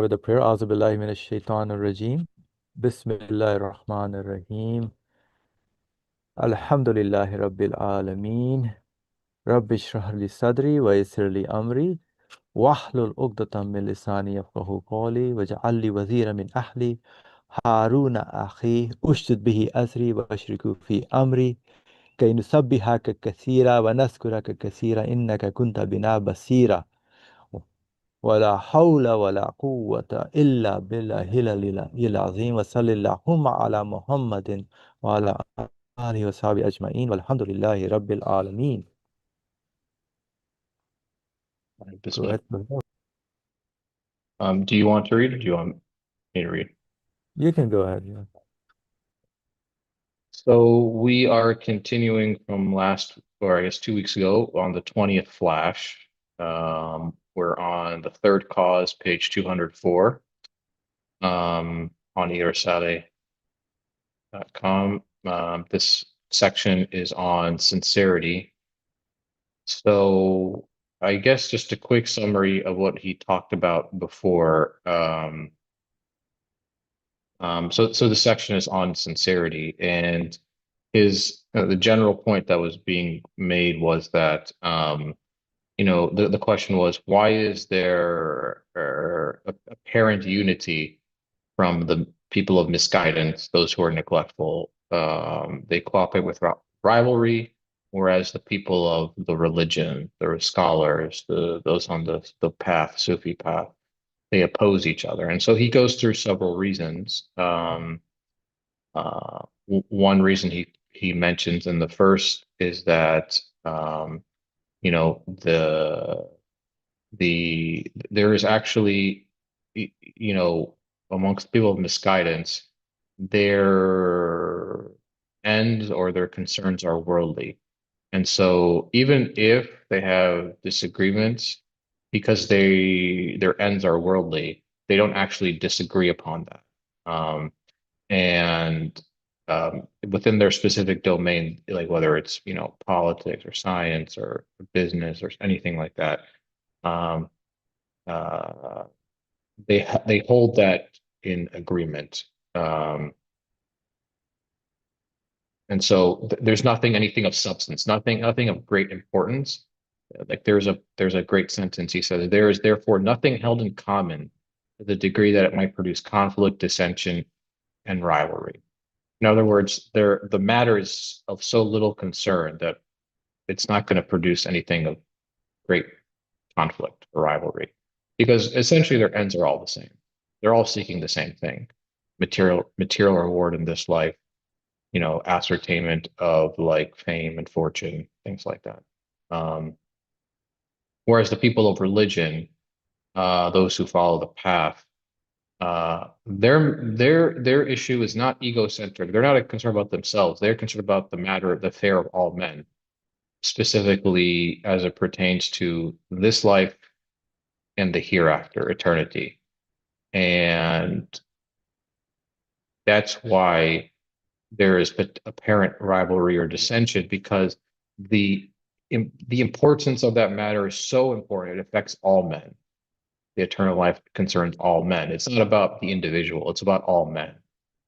With the prayer, A'udhu billahi minash shaitanir rajim. Bismillahir Rahmanir Rahim. Alhamdulillahi Rabbil Alameen. Rabbi shrah li sadri wa yassir li amri. Wahlul uqdatam min lisani yafqahu qawli. Waj'al li wazira min ahli. Haruna akhi. Ushdud bihi azri wa ashriku fi amri. Kay nusabbihaka kathira wa naskuraka kathira innaka kunta bina basira. ولا حول ولا قوة إلا بالله العلي العظيم وصلى اللهم على محمد وعلى آله وصحبه أجمعين والحمد لله رب العالمين. Go Bismillah. ahead, brother. Do you want to read or do you want me to read? You can go ahead. Yeah. So we are continuing from last, or I guess 2 weeks ago, on the 20th flash. We're on the third cause, page 204, on risale.com. This section is on sincerity. So I guess just a quick summary of what he talked about before. So the section is on sincerity, and his the general point that was being made was that the question was, why is there apparent unity from the people of misguidance, those who are neglectful? They cooperate with rivalry, whereas the people of the religion, the scholars, those on the path, Sufi path, they oppose each other. And so he goes through several reasons. One reason he mentions in the first is that you know there is actually amongst people of misguidance, their ends or their concerns are worldly. And so even if they have disagreements, because their ends are worldly, they don't actually disagree upon that. And within their specific domain, like whether it's, politics or science or business or anything like that, um, uh, they hold that in agreement. And so there's anything of substance, nothing of great importance. Like there's a great sentence. He says, "There is therefore nothing held in common to the degree that it might produce conflict, dissension, and rivalry." In other words, the matter is of so little concern that it's not going to produce anything of great conflict or rivalry, because essentially their ends are all the same. They're all seeking the same thing: material reward in this life, ascertainment of like fame and fortune, things like that. Um, Whereas the people of religion, those who follow the path, their issue is not egocentric. They're not concerned about themselves. They're concerned about the matter of the affair of all men, specifically as it pertains to this life and the hereafter, eternity. And that's why there is apparent rivalry or dissension, because the the importance of that matter is so important. It affects all men. The eternal life concerns all men. It's not about the individual, it's about all men.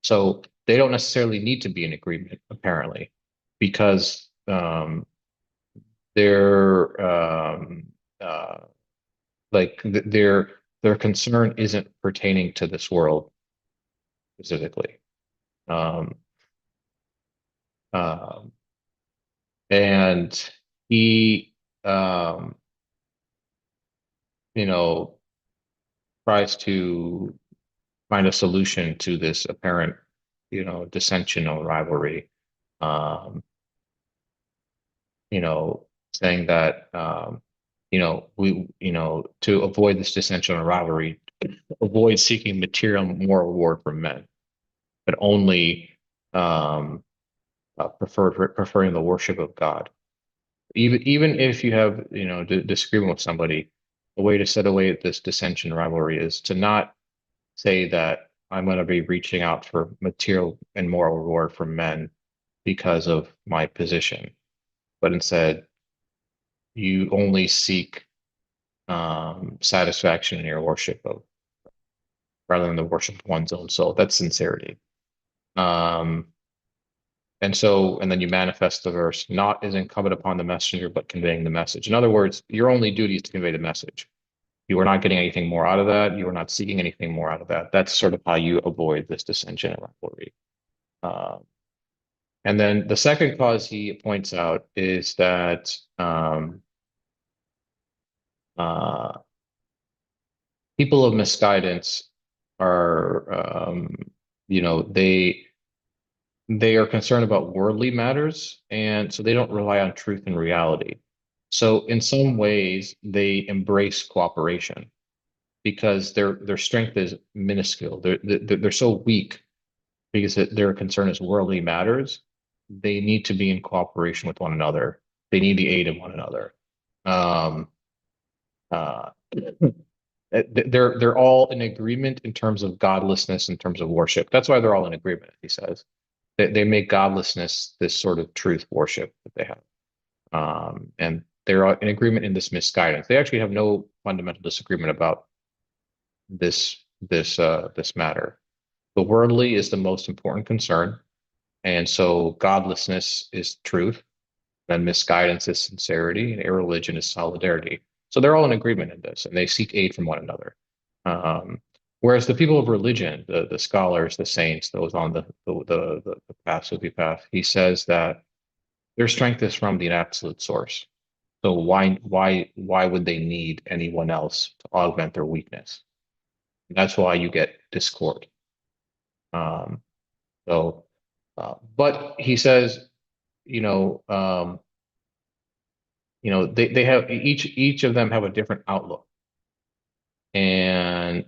So they don't necessarily need to be in agreement, apparently, because their uh, their concern isn't pertaining to this world specifically. Um, um, and he, you know, tries to find a solution to this apparent, dissension or rivalry. Um, Saying that, to avoid this dissension or rivalry, avoid seeking material moral reward from men, but only um, preferring the worship of God. Even if you have, disagreement with somebody, a way to set away this dissension rivalry is to not say that I'm going to be reaching out for material and moral reward from men because of my position, but instead you only seek satisfaction in your worship of rather than the worship of one's own soul. That's sincerity. Um, and then you manifest the verse, not is incumbent upon the messenger, but conveying the message. In other words, your only duty is to convey the message. You are not getting anything more out of that. You are not seeking anything more out of that. That's sort of how you avoid this dissension and rivalry. Uh, and then the second cause he points out is that uh, people of misguidance are, they are concerned about worldly matters, and so they don't rely on truth and reality. So in some ways, they embrace cooperation because their strength is minuscule. They're so weak because their concern is worldly matters. They need to be in cooperation with one another. They need the aid of one another. Um, uh, they're all in agreement in terms of godlessness, in terms of worship. That's why they're all in agreement, he says. They make godlessness this sort of truth worship that they have. And they're in agreement in this misguidance. They actually have no fundamental disagreement about this matter. The worldly is the most important concern, and so godlessness is truth, then misguidance is sincerity, and irreligion is solidarity. So they're all in agreement in this, and they seek aid from one another. Um, Whereas the people of religion, the scholars, the saints, those on the path, Sufi path, he says that their strength is from the absolute source. So why would they need anyone else to augment their weakness? That's why you get discord. Um, but he says, you know, um, they have each of them have a different outlook, and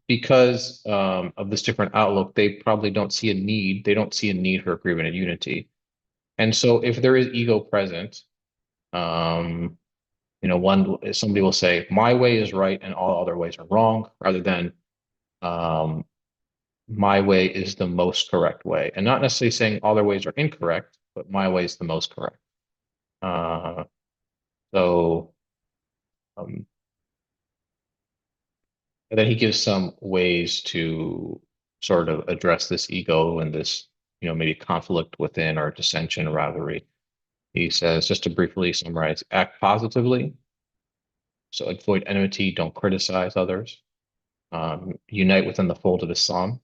because of this different outlook, they probably don't see a need. They don't see a need for agreement and unity. And so, if there is ego present, um, somebody will say, "My way is right, and all other ways are wrong," rather than um, "My way is the most correct way," and not necessarily saying all their ways are incorrect, but my way is the most correct. Uh, so, um, and then he gives some ways to sort of address this ego and this, maybe conflict within or dissension, rivalry. He says, just to briefly summarize, act positively. So avoid enmity, don't criticize others. Unite within the fold of Islam,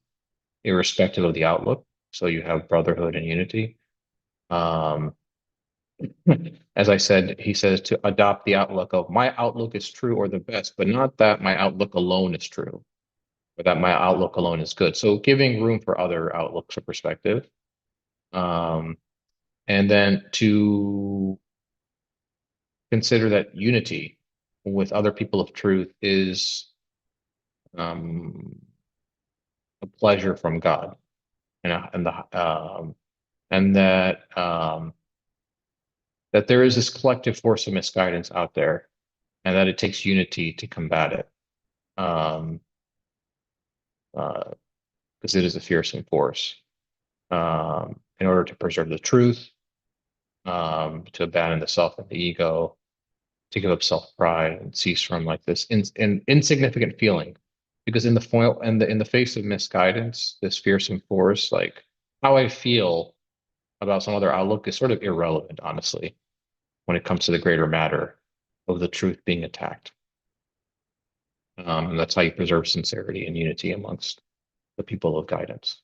irrespective of the outlook. So you have brotherhood and unity. Um, as I said, he says to adopt the outlook of my outlook is true or the best, but not that my outlook alone is true or that my outlook alone is good. So giving room for other outlooks or perspective. Um, and then to consider that unity with other people of truth is um, a pleasure from God, and that there is this collective force of misguidance out there, and that it takes unity to combat it, um, because it is a fearsome force. In order to preserve the truth, to abandon the self and the ego, to give up self-pride and cease from like this insignificant feeling. Because in the foil and in the face of misguidance, this fearsome force, like how I feel about some other outlook is sort of irrelevant, honestly, when it comes to the greater matter of the truth being attacked. And that's how you preserve sincerity and unity amongst the people of guidance.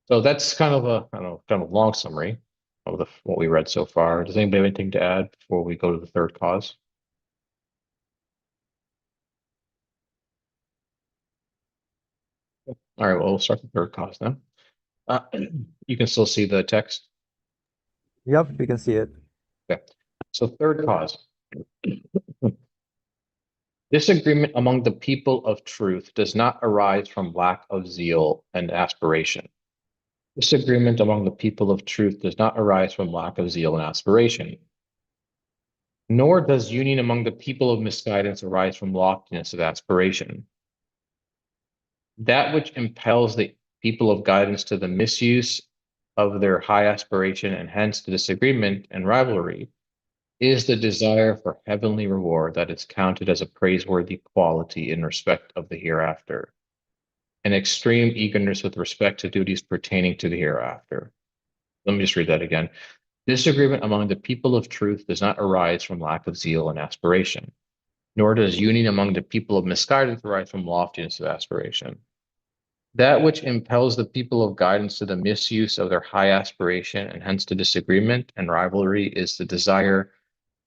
So that's kind of a, I don't know, kind of a long summary of what we read so far. Does anybody have anything to add before we go to the third cause? All right, well, we'll start the third cause then. Uh, you can still see the text. Yep, we can see it. Okay. So third cause, disagreement among the people of truth does not arise from lack of zeal and aspiration. Disagreement among the people of truth does not arise from lack of zeal and aspiration. Nor does union among the people of misguidance arise from loftiness of aspiration. That which impels the people of guidance to the misuse of their high aspiration and hence to disagreement and rivalry is the desire for heavenly reward that is counted as a praiseworthy quality in respect of the hereafter, an extreme eagerness with respect to duties pertaining to the hereafter. Let me just read that again. Disagreement among the people of truth does not arise from lack of zeal and aspiration, nor does union among the people of misguidance arise from loftiness of aspiration. That which impels the people of guidance to the misuse of their high aspiration and hence to disagreement and rivalry is the desire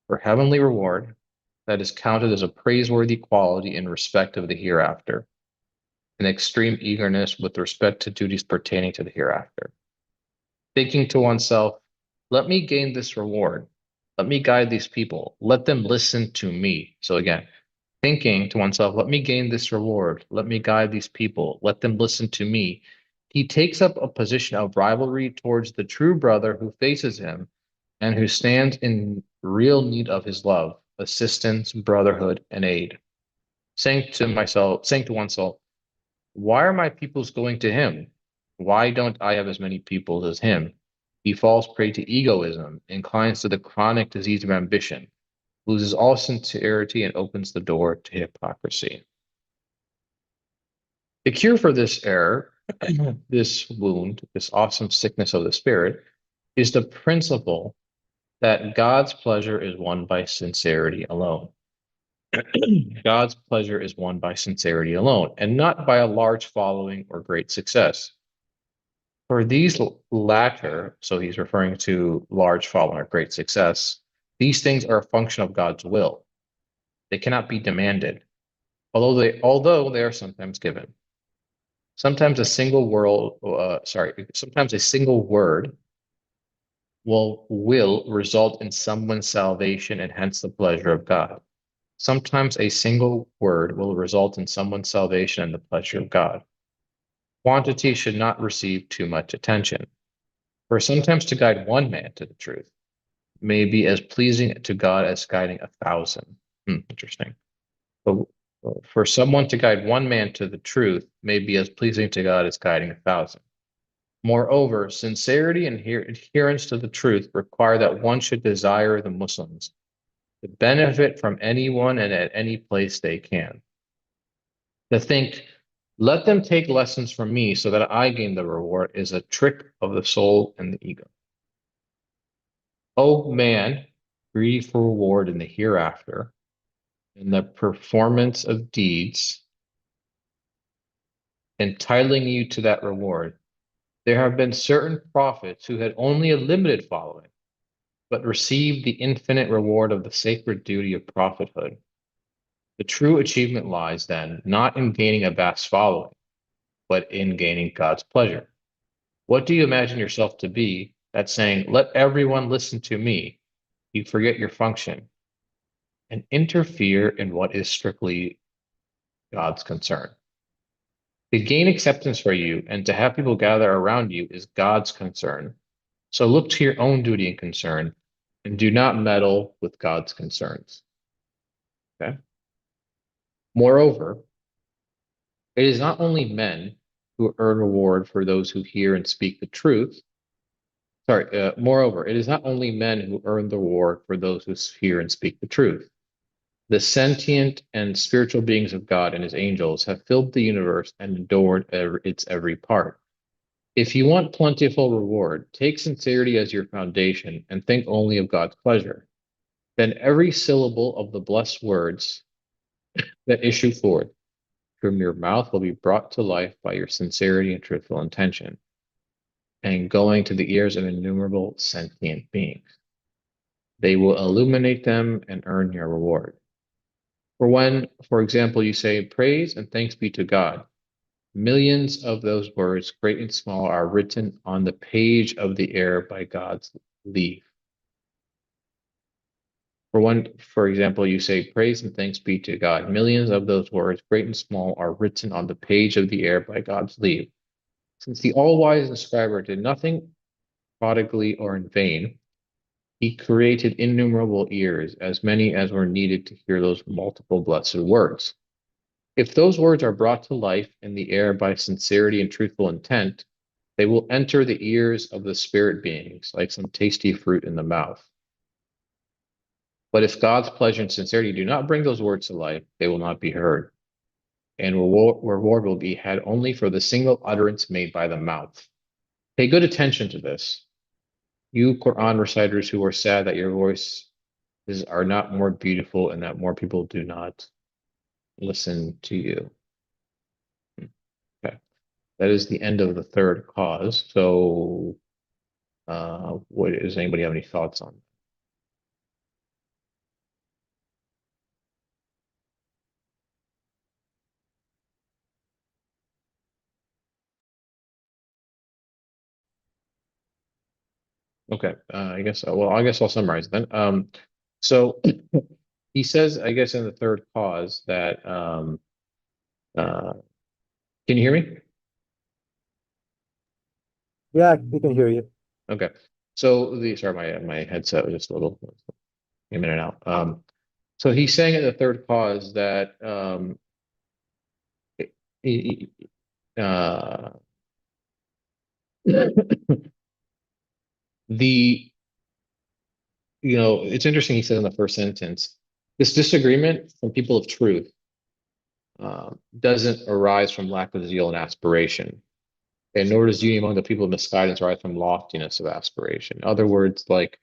for heavenly reward that is counted as a praiseworthy quality in respect of the hereafter, an extreme eagerness with respect to duties pertaining to the hereafter. Thinking to oneself, let me gain this reward. Let me guide these people. Let them listen to me. So again, thinking to oneself, let me gain this reward. Let me guide these people. Let them listen to me. He takes up a position of rivalry towards the true brother who faces him and who stands in real need of his love, assistance, brotherhood, and aid. Saying to oneself, why are my peoples going to him? Why don't I have as many peoples as him? He falls prey to egoism, inclines to the chronic disease of ambition, loses all sincerity, and opens the door to hypocrisy. The cure for this error, this wound, this awesome sickness of the spirit, is the principle that God's pleasure is won by sincerity alone. God's pleasure is won by sincerity alone, and not by a large following or great success. For these latter, so he's referring to large following or great success, these things are a function of God's will. They cannot be demanded, although they are sometimes given. Sometimes a single sometimes a single word will result in someone's salvation and hence the pleasure of God. Sometimes a single word will result in someone's salvation and the pleasure of God. Quantity should not receive too much attention, for sometimes to guide one man to the truth may be as pleasing to God as guiding 1,000. Interesting. But for someone to guide one man to the truth may be as pleasing to God as guiding 1,000. Moreover, sincerity and adherence to the truth require that one should desire the Muslims to benefit from anyone and at any place they can. To think, let them take lessons from me so that I gain the reward is a trick of the soul and the ego. O man, greedy for reward in the hereafter, in the performance of deeds, entitling you to that reward, there have been certain prophets who had only a limited following, but received the infinite reward of the sacred duty of prophethood. The true achievement lies, then, not in gaining a vast following, but in gaining God's pleasure. What do you imagine yourself to be that's saying, let everyone listen to me? You forget your function and interfere in what is strictly God's concern. To gain acceptance for you and to have people gather around you is God's concern. So look to your own duty and concern and do not meddle with God's concerns. Okay. Moreover, it is not only men who earn reward for those who hear and speak the truth. Moreover, it is not only men who earn the reward for those who hear and speak the truth. The sentient and spiritual beings of God and his angels have filled the universe and adored its every part. If you want plentiful reward, take sincerity as your foundation and think only of God's pleasure. Then every syllable of the blessed words that issue forth from your mouth will be brought to life by your sincerity and truthful intention, and going to the ears of innumerable sentient beings. They will illuminate them and earn your reward. For when, for example, you say, praise and thanks be to God, millions of those words, great and small, are written on the page of the air by God's leave. For when, for example, you say, praise and thanks be to God, millions of those words, great and small, are written on the page of the air by God's leave. Since the all-wise inscriber did nothing prodigally or in vain, he created innumerable ears, as many as were needed to hear those multiple blessed words. If those words are brought to life in the air by sincerity and truthful intent, they will enter the ears of the spirit beings like some tasty fruit in the mouth. But if God's pleasure and sincerity do not bring those words to life, they will not be heard, and reward will be had only for the single utterance made by the mouth. Pay good attention to this. You Quran reciters who are sad that your voices are not more beautiful and that more people do not listen to you. Okay. That is the end of the third cause. So, what does anybody have any thoughts on? Okay, I guess I'll summarize then. So he says, I guess in the third cause that uh, can you hear me? Yeah, we can hear you. Okay. So the sorry, my headset was just a little came in and out. So he's saying in the third cause that he- uh, the it's interesting he said in the first sentence, this disagreement from people of truth doesn't arise from lack of zeal and aspiration, and nor does union among the people of misguidance arise from loftiness of aspiration. In other words, like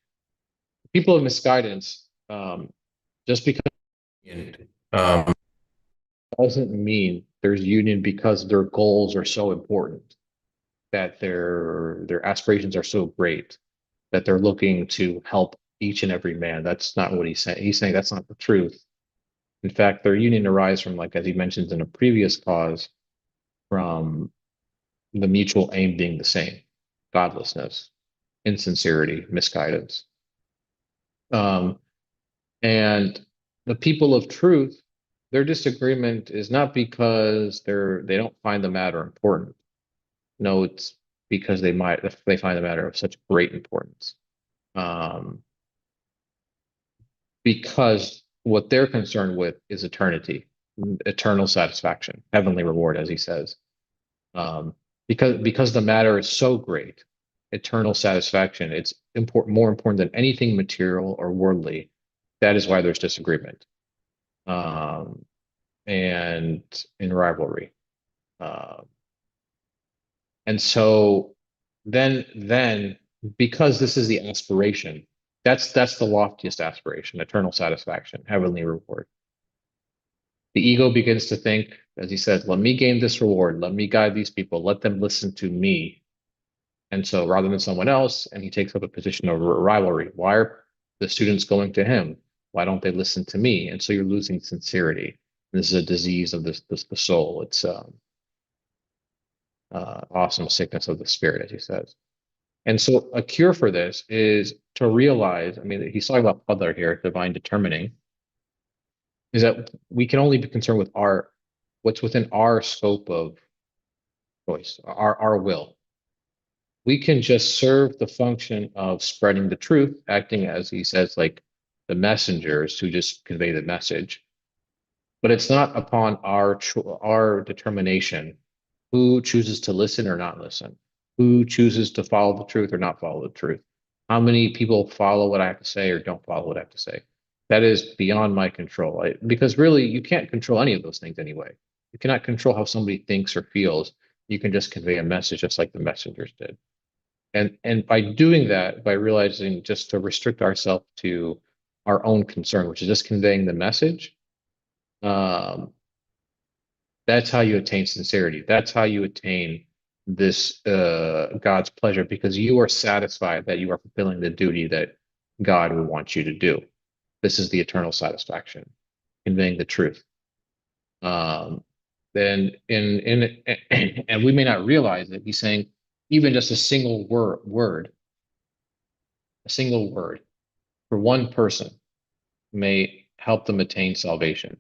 people of misguidance, just because um, doesn't mean there's union because their goals are so important, that their aspirations are so great that they're looking to help each and every man. That's not what he's saying. He's saying that's not the truth. In fact, their union arises from, like as he mentions in a previous cause, from the mutual aim being the same: godlessness, insincerity, misguidance. Um, and the people of truth, their disagreement is not because they don't find the matter important. No, it's because they find the matter of such great importance. Um, because what they're concerned with is eternity, eternal satisfaction, heavenly reward, as he says. Um, because the matter is so great, eternal satisfaction, it's more important than anything material or worldly. That is why there's disagreement, um, and in rivalry. Uh, and so then because this is the aspiration, that's the loftiest aspiration: eternal satisfaction, heavenly reward. The ego begins to think, as he says, let me gain this reward, let me guide these people, let them listen to me. And so rather than someone else, and he takes up a position of rivalry. Why are the students going to him? Why don't they listen to me? And so you're losing sincerity. This is a disease of the soul. It's awesome sickness of the spirit, as he says. And so a cure for this is to realize, I mean, he's talking about Padar here, divine determining, is that we can only be concerned with what's within our scope of choice, our will. We can just serve the function of spreading the truth, acting as he says, like the messengers who just convey the message. But it's not upon our determination who chooses to listen or not listen, who chooses to follow the truth or not follow the truth, how many people follow what I have to say or don't follow what I have to say. That is beyond my control. Because really, you can't control any of those things anyway. You cannot control how somebody thinks or feels. You can just convey a message just like the messengers did. And by doing that, by realizing just to restrict ourselves to our own concern, which is just conveying the message, um, that's how you attain sincerity. That's how you attain this God's pleasure, because you are satisfied that you are fulfilling the duty that God would want you to do. This is the eternal satisfaction, conveying the truth. Um, then in and we may not realize it. He's saying even just a single a single word for one person may help them attain salvation,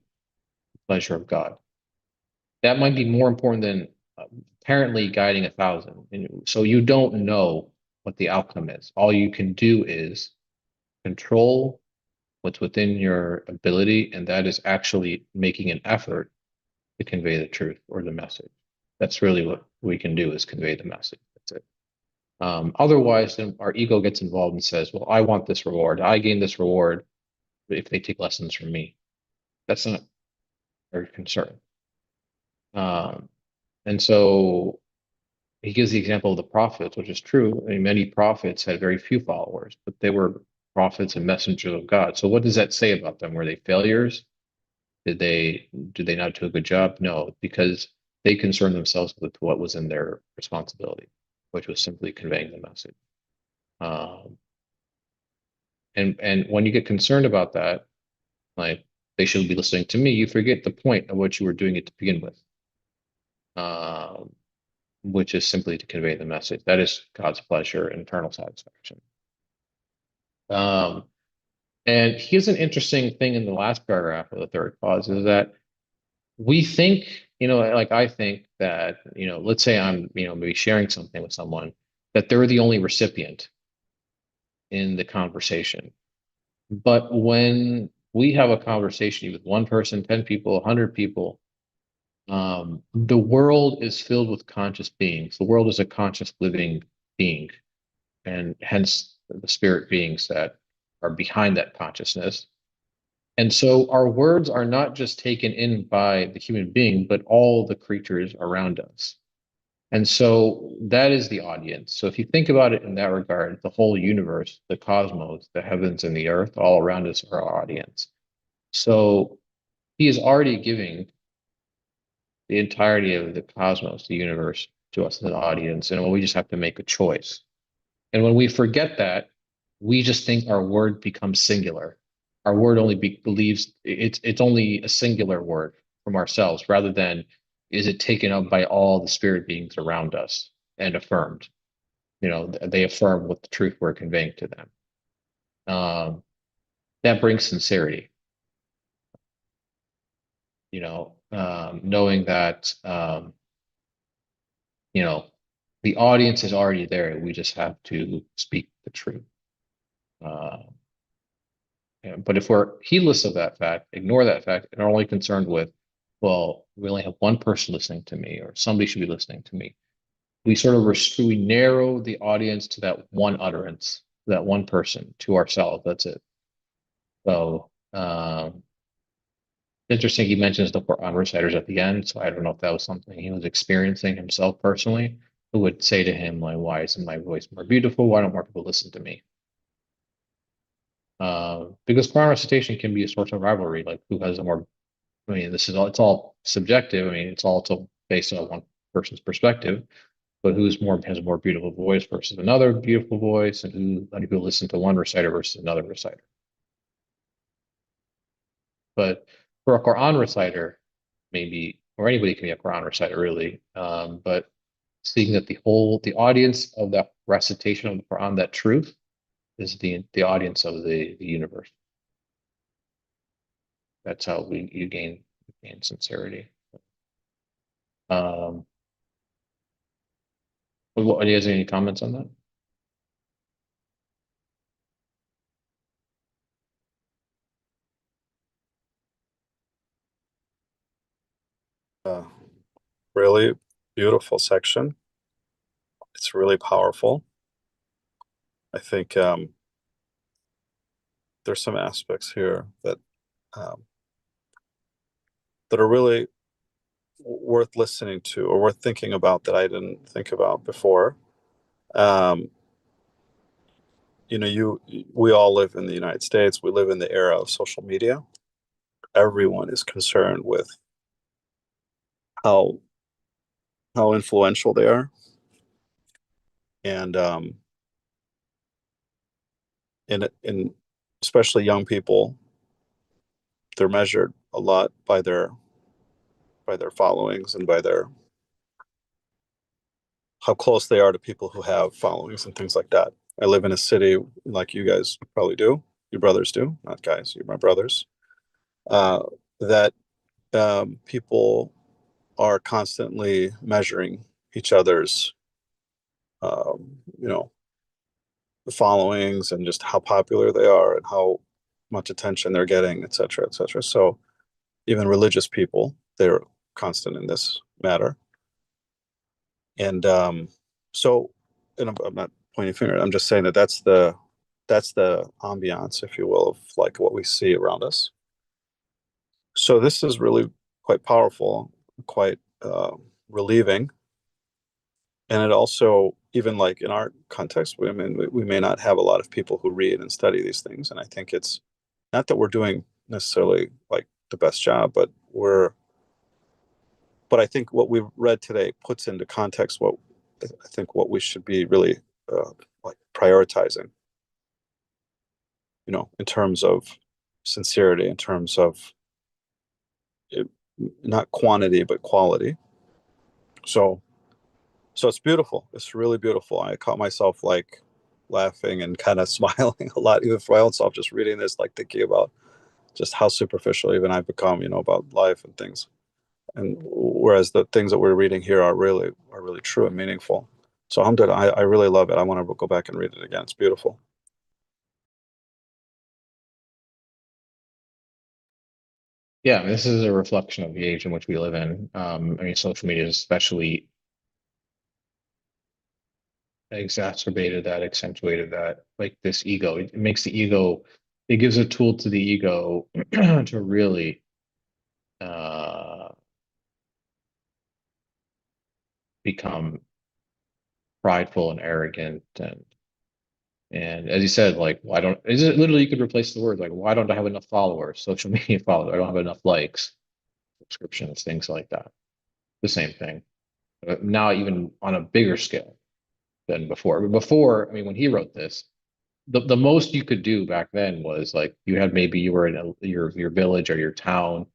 the pleasure of God. That might be more important than apparently guiding 1,000. And so you don't know what the outcome is. All you can do is control what's within your ability, and that is actually making an effort to convey the truth or the message. That's really what we can do, is convey the message. That's it. Otherwise, then our ego gets involved and says, well, I want this reward. I gain this reward. if they take lessons from me. That's not very concerned. Um, and so he gives the example of the prophets, which is true. I mean, many prophets had very few followers, but they were prophets and messengers of God. So what does that say about them? Were they failures? Did they not do a good job? No, because they concerned themselves with what was in their responsibility, which was simply conveying the message. Um, and when you get concerned about that, like they should be listening to me, you forget the point of what you were doing it to begin with, um, which is simply to convey the message. That is God's pleasure and eternal satisfaction. Um, and here's an interesting thing in the last paragraph of the third clause is that we think, like I think that, let's say I'm, maybe sharing something with someone, that they're the only recipient in the conversation. But when we have a conversation with one person, 10 people, 100 people, the world is filled with conscious beings. The world is a conscious living being, and hence the spirit beings that are behind that consciousness. And so our words are not just taken in by the human being, but all the creatures around us. And so that is the audience. So if you think about it in that regard, the whole universe, the cosmos, the heavens and the earth, all around us are our audience. So he is already giving the entirety of the cosmos, the universe, to us as an audience, and we just have to make a choice. And when we forget that, we just think our word becomes singular. Our word only believes it's only a singular word from ourselves, rather than is it taken up by all the spirit beings around us and affirmed. They affirm what the truth we're conveying to them. That brings sincerity. Knowing that you know, the audience is already there. We just have to speak the truth. Uh, but if we're heedless of that fact, ignore that fact, and are only concerned with, well, we only have one person listening to me, or somebody should be listening to me, we sort of we narrow the audience to that one utterance, that one person, to ourselves. That's it. So interesting. He mentions the Quran reciters at the end. So I don't know if that was something he was experiencing himself personally, who would say to him, like, why isn't my voice more beautiful? Why don't more people listen to me? Because Quran recitation can be a source of rivalry, like who has a more, I mean, it's all subjective. I mean, it's all based on one person's perspective, but has a more beautiful voice versus another beautiful voice, and how do people listen to one reciter versus another reciter? But for a Quran reciter, maybe, or anybody can be a Quran reciter, really. But seeing that the audience of that recitation of the Quran, that truth, is the audience of the universe. That's how you gain sincerity. Um, do you guys have any comments on that? Uh, really beautiful section. It's really powerful. I think there's some aspects here um, that are really worth listening to or worth thinking about that I didn't think about before. Um, we all live in the United States. We live in the era of social media. Everyone is concerned with how influential they are, and in especially young people, they're measured a lot by their followings and by their how close they are to people who have followings and things like that. I live in a city like you guys probably do. Your brothers do, not guys. You're my brothers. Uh, that people are constantly measuring each other's, you know, followings and just how popular they are and how much attention they're getting, et cetera, et cetera. So even religious people, they're constant in this matter. And so, and I'm not pointing finger. I'm just saying that that's the ambiance, if you will, of like what we see around us. So this is really quite powerful, quite relieving, and it also, even like in our context, I mean, we may not have a lot of people who read and study these things, and I think it's not that we're doing necessarily like the best job, but I think what we've read today puts into context what I think what we should be really like prioritizing, in terms of sincerity, in terms of it, not quantity but quality. So it's beautiful. It's really beautiful. I caught myself like laughing and kind of smiling a lot, even for my own self, just reading this, like thinking about just how superficial even I've become, about life and things. And whereas the things that we're reading here are really true and meaningful. So I really love it. I want to go back and read it again. It's beautiful. Yeah, I mean, this is a reflection of the age in which we live in. I mean, social media has especially exacerbated that, accentuated that, like this ego. It makes the ego, it gives a tool to the ego to really uh, become prideful and arrogant. And as you said, like, why don't, is it literally, you could replace the word, like, why don't I have enough followers, social media followers? I don't have enough likes, subscriptions, things like that. The same thing. Now, even on a bigger scale than before. But before, I mean, when he wrote this, the most you could do back then was like you had, maybe you were in your village or your town.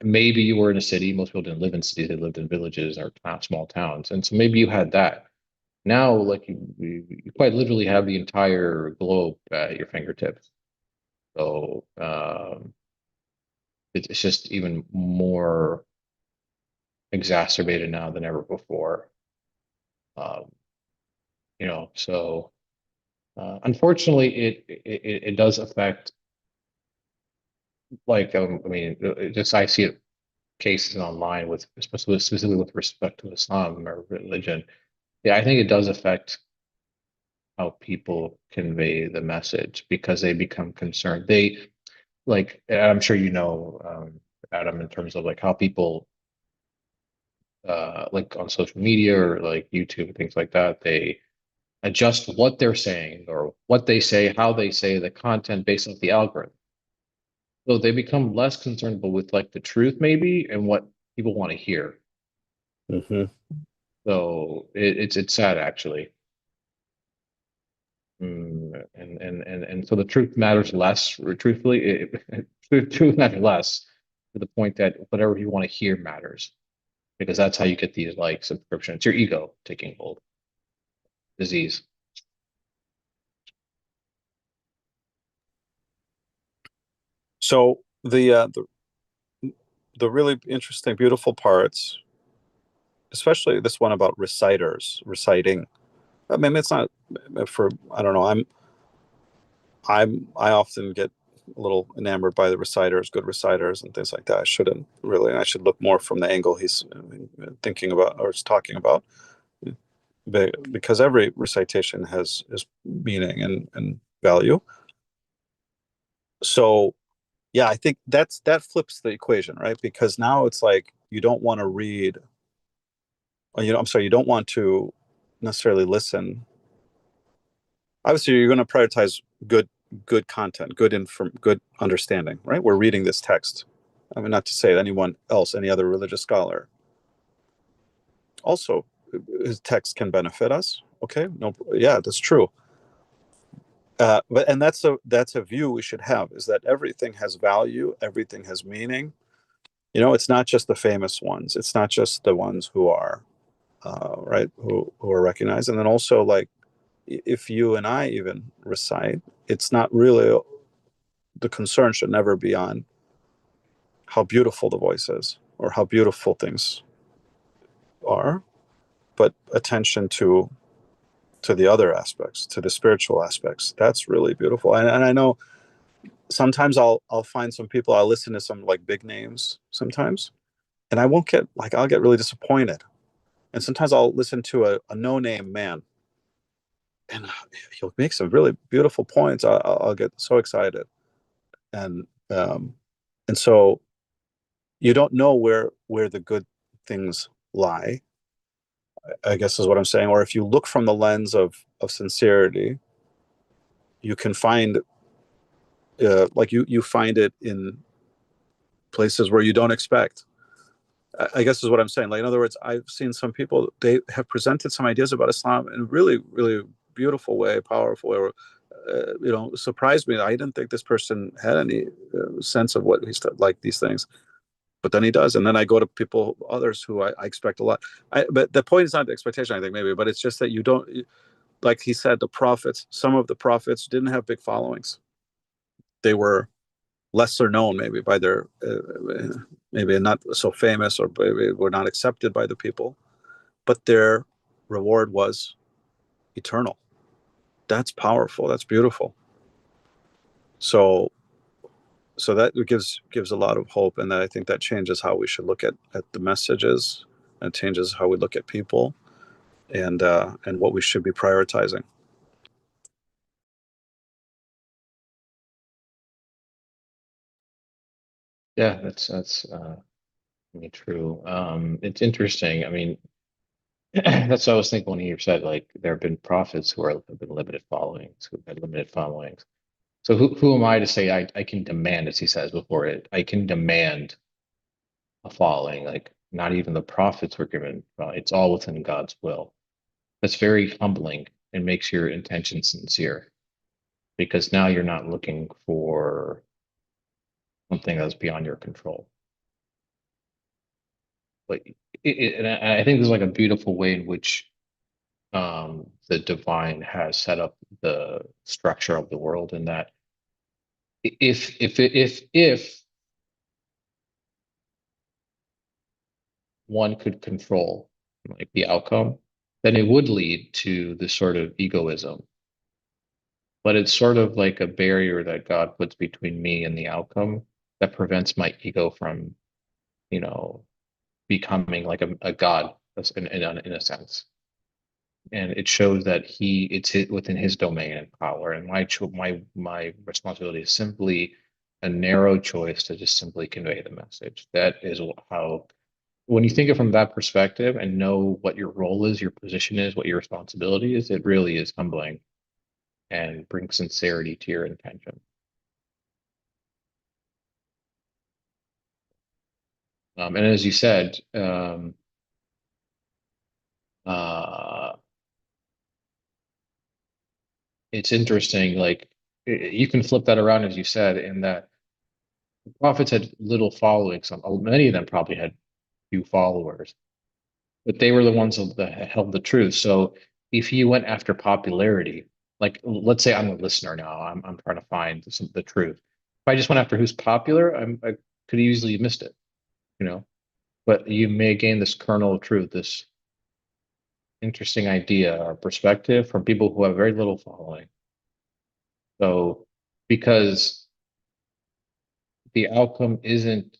Maybe you were in a city. Most people didn't live in cities; they lived in villages or small towns, and so maybe you had that. Now, like you quite literally have the entire globe at your fingertips. So it's just even more exacerbated now than ever before. Um, so unfortunately, it does affect, like, I mean, just I see it cases online with, specifically with respect to Islam or religion. Yeah, I think it does affect how people convey the message because they become concerned. They, like, I'm sure Adam, in terms of like how people like on social media or like YouTube and things like that, they adjust what they're saying or what they say, how they say the content based off the algorithm. So they become less concerned but with like the truth maybe and what people want to hear. Hmm. So it's sad actually. And so the truth matters less. Truthfully, truth matters less to the point that whatever you want to hear matters because that's how you get these like subscriptions. It's your ego taking hold. Disease. So the really interesting, beautiful parts, especially this one about reciters reciting. I mean, it's not for, I don't know. I often get a little enamored by the reciters, good reciters, and things like that. I shouldn't really. I should look more from the angle he's thinking about or is talking about, because every recitation has meaning and value. So yeah, I think that flips the equation, right? Because now it's like you don't want to read, or I'm sorry, you don't want to necessarily listen. Obviously, you're going to prioritize good content, good understanding, right? We're reading this text. I mean, not to say anyone else, any other religious scholar, also his text can benefit us. Okay, no, yeah, that's true. But and that's a view we should have, is that everything has value, everything has meaning. It's not just the famous ones. It's not just the ones who are right, who are recognized. And then also, like, if you and I even recite, it's not really, the concern should never be on how beautiful the voice is or how beautiful things are, but attention to the other aspects, to the spiritual aspects. That's really beautiful. And I know sometimes I'll find some people, I'll listen to some like big names sometimes, and I won't get, like, I'll get really disappointed. And sometimes I'll listen to a no-name man, and he'll make some really beautiful points. I'll get so excited, and um, and so you don't know where the good things lie, I guess is what I'm saying. Or if you look from the lens of sincerity, you can find like you find it in places where you don't expect. I guess is what I'm saying. Like, in other words, I've seen some people, they have presented some ideas about Islam in a really, really beautiful way, powerful way, or, surprised me. I didn't think this person had any sense of what he's like these things, but then he does. And then I go to people, others who I expect a lot. But the point is not the expectation, I think, maybe, but it's just that you don't, like he said, the prophets, some of the prophets didn't have big followings. They were lesser known, maybe by their, maybe not so famous, or maybe were not accepted by the people, but their reward was eternal. That's powerful. That's beautiful. So, so that gives a lot of hope, and I think that changes how we should look at the messages, and changes how we look at people, and what we should be prioritizing. Yeah, that's I mean, true. It's interesting. I mean, that's what I was thinking when you said like there have been prophets who have been limited followings, who've had limited followings. So who am I to say I can demand, as he says before it, I can demand a following? Like not even the prophets were given. It's all within God's will. That's very humbling and makes your intention sincere because now you're not looking for something that's beyond your control. But and I think there's like a beautiful way in which the divine has set up the structure of the world, and that if one could control like the outcome, then it would lead to this sort of egoism. But it's sort of like a barrier that God puts between me and the outcome that prevents my ego from, you know, becoming like a god in a sense. And it shows that within his domain and power. And my responsibility is simply a narrow choice to just simply convey the message. That is how, when you think of it from that perspective and know what your role is, your position is, what your responsibility is, it really is humbling and brings sincerity to your intention. And as you said, uh, it's interesting. Like you can flip that around, as you said, in that the prophets had little following. Many of them probably had few followers, but they were the ones that held the truth. So if you went after popularity, like let's say I'm a listener now, I'm trying to find the truth. If I just went after who's popular, I could easily have missed it, you know. But you may gain this kernel of truth, this interesting idea or perspective from people who have very little following. So because the outcome isn't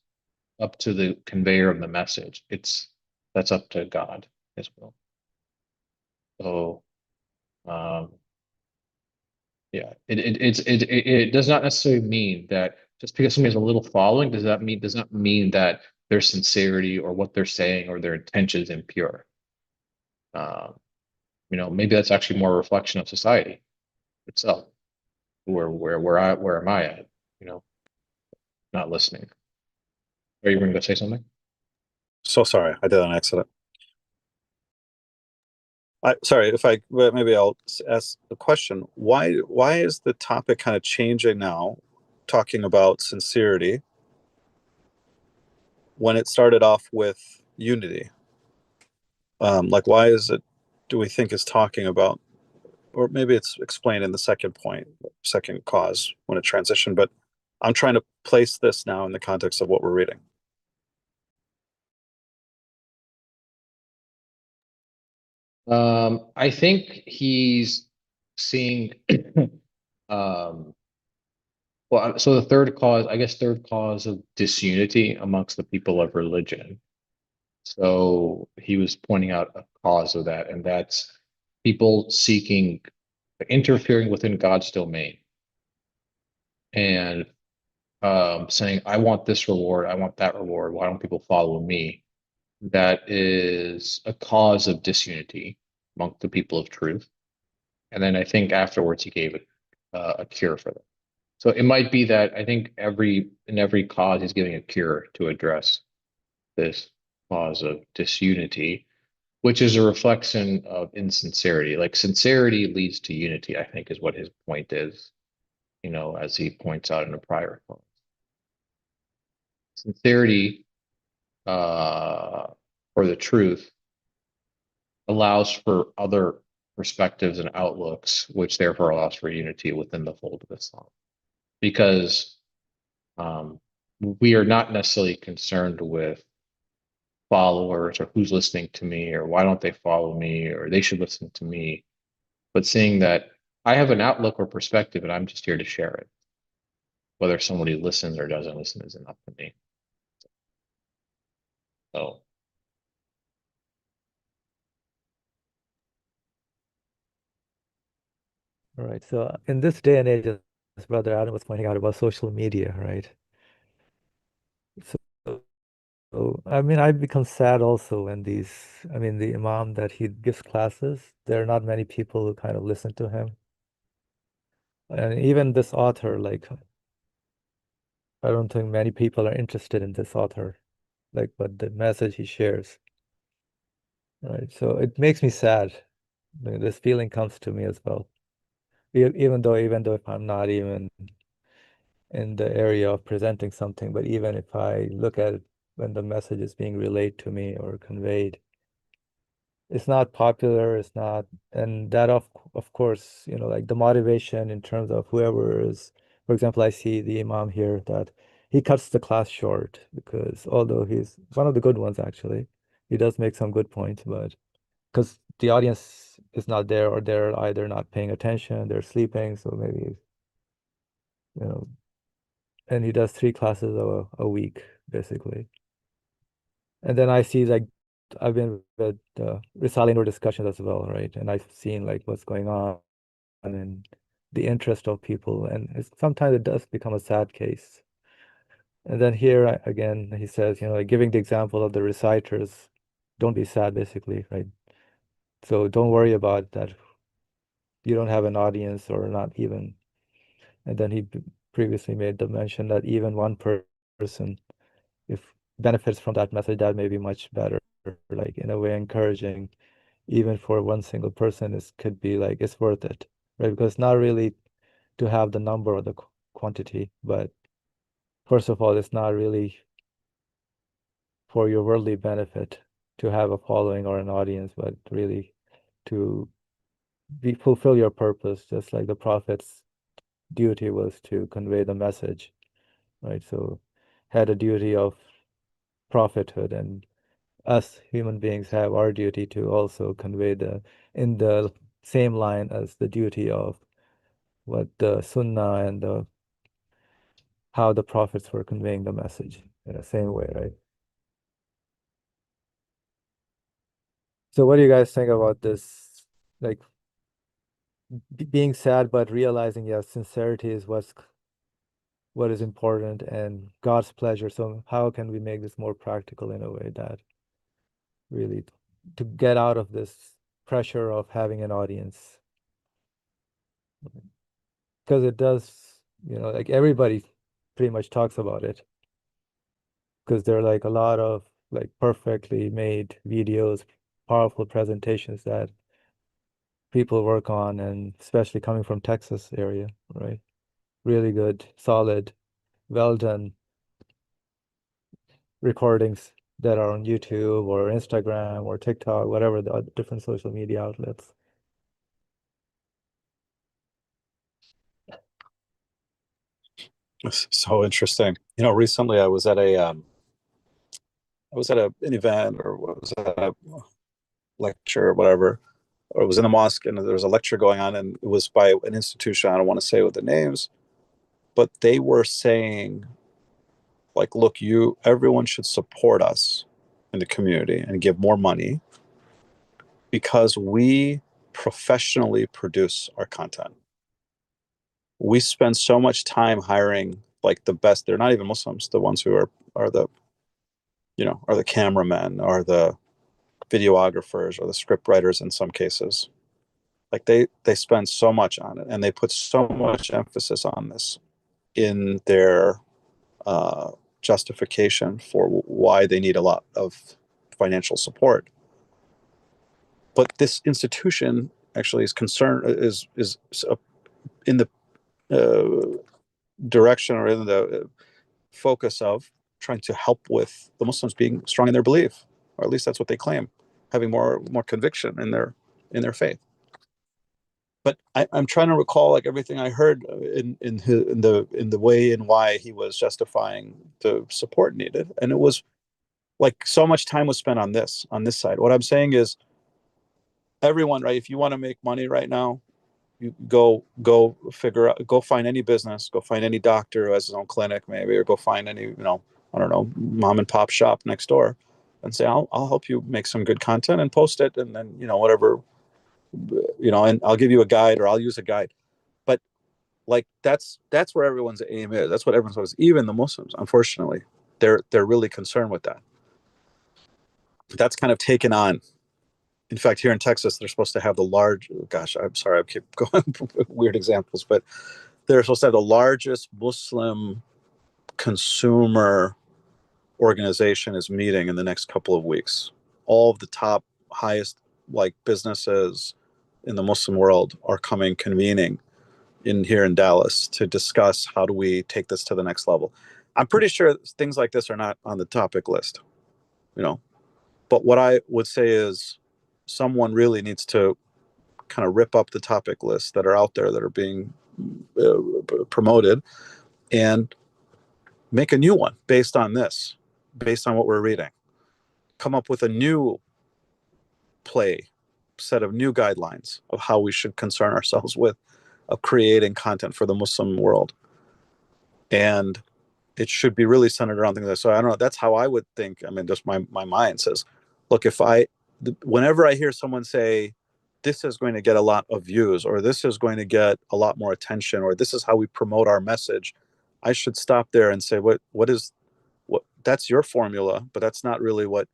up to the conveyor of the message, that's up to God as well. So um, yeah, it does not necessarily mean that just because somebody has a little following, does not mean that their sincerity or what they're saying or their intention is impure. Um, maybe that's actually more a reflection of society itself. Where am I at? You know, not listening. Are you going to say something? So sorry, I did on accident. Sorry if I, well, maybe I'll ask the question. Why is the topic kind of changing now, talking about sincerity, when it started off with unity? Like, why is it, do we think is talking about, or maybe it's explained in the second point, second cause when it transitioned, but I'm trying to place this now in the context of what we're reading. I think he's seeing um well, so the third cause, I guess third cause of disunity amongst the people of religion. So he was pointing out a cause of that, and that's people seeking interfering within God's domain and saying, I want this reward, I want that reward, why don't people follow me? That is a cause of disunity among the people of truth. And then I think afterwards he gave a cure for them. So it might be that I think in every cause he's giving a cure to address this cause of disunity, which is a reflection of insincerity. Like sincerity leads to unity, I think, is what his point is, as he points out in a prior quote. Sincerity for the truth allows for other perspectives and outlooks, which therefore allows for unity within the fold of Islam. Because we are not necessarily concerned with followers or who's listening to me or why don't they follow me or they should listen to me, but seeing that I have an outlook or perspective and I'm just here to share it. Whether somebody listens or doesn't listen isn't up to me. So All right. So in this day and age, as Brother Adam was pointing out about social media, right? So, I mean, I've become sad also when the Imam that he gives classes, there are not many people who kind of listen to him. And even this author, like, I don't think many people are interested in this author, like, but the message he shares, right? So it makes me sad. Like, this feeling comes to me as well. Even though if I'm not even in the area of presenting something, but even if I look at it when the message is being relayed to me or conveyed, it's not popular, it's not, and that of course, like the motivation in terms of whoever is, for example, I see the Imam here that he cuts the class short because although he's one of the good ones actually, he does make some good points, but because the audience is not there or they're either not paying attention, they're sleeping, so maybe, you know, and he does 3 classes a week, basically. And then I see like I've been with risale-i discussions as well, right? And I've seen like what's going on and the interest of people, and sometimes it does become a sad case. And then here again, he says, like giving the example of the reciters, don't be sad, basically, right? So don't worry about that. You don't have an audience or not even. And then he previously made the mention that even one person, if benefits from that message, that may be much better, like in a way encouraging, even for one single person, it could be like it's worth it, right? Because it's not really to have the number or the quantity, but first of all, it's not really for your worldly benefit to have a following or an audience, but really to fulfill your purpose, just like the prophet's duty was to convey the message, right? So had a duty of prophethood, and us human beings have our duty to also convey in the same line as the duty of what the sunnah and how the prophets were conveying the message in the same way, right? So what do you guys think about this? Like being sad, but realizing, yes, sincerity is what is important and God's pleasure. So how can we make this more practical in a way that really to get out of this pressure of having an audience? Because it does, like everybody pretty much talks about it. Because there are like a lot of like perfectly made videos, powerful presentations that people work on, and especially coming from Texas area, right? Really good, solid, well done recordings that are on YouTube or Instagram or TikTok, whatever the different social media outlets. It's so interesting. Recently I was at an event, or what was that, a lecture or whatever, or it was in the mosque, and there was a lecture going on, and it was by an institution. I don't want to say what the names, but they were saying, like, look, everyone should support us in the community and give more money because we professionally produce our content. We spend so much time hiring like the best. They're not even Muslims. The ones who are the, are the cameramen, are the videographers, or the script writers in some cases. Like they spend so much on it, and they put so much emphasis on this in their justification for why they need a lot of financial support. But this institution actually is concerned is in the direction, or in the focus of trying to help with the Muslims being strong in their belief, or at least that's what they claim, having more conviction in their faith. But I'm trying to recall like everything I heard in the way and why he was justifying the support needed, and it was like so much time was spent on this side. What I'm saying is, everyone, right? If you want to make money right now, you go figure out, go find any business, go find any doctor who has his own clinic, maybe, or go find any, I don't know, mom and pop shop next door, and say, I'll help you make some good content and post it, and then whatever, and I'll give you a guide, or I'll use a guide. But like that's where everyone's aim is. That's what everyone says. Even the Muslims, unfortunately, they're really concerned with that. That's kind of taken on. In fact, here in Texas, they're supposed to have the large. Gosh, I'm sorry, I keep going weird examples, but they're supposed to have the largest Muslim consumer organization is meeting in the next couple of weeks. All of the top, highest like businesses in the Muslim world are convening in here in Dallas to discuss how do we take this to the next level. I'm pretty sure things like this are not on the topic list, but what I would say is someone really needs to kind of rip up the topic lists that are out there that are being promoted, and make a new one based on this, based on what we're reading. Come up with a new set of new guidelines of how we should concern ourselves with of creating content for the Muslim world. And it should be really centered around things like that. So I don't know, that's how I would think. I mean, just my mind says, look, whenever I hear someone say, this is going to get a lot of views, or this is going to get a lot more attention, or this is how we promote our message, I should stop there and say, what that's your formula, but that's not really what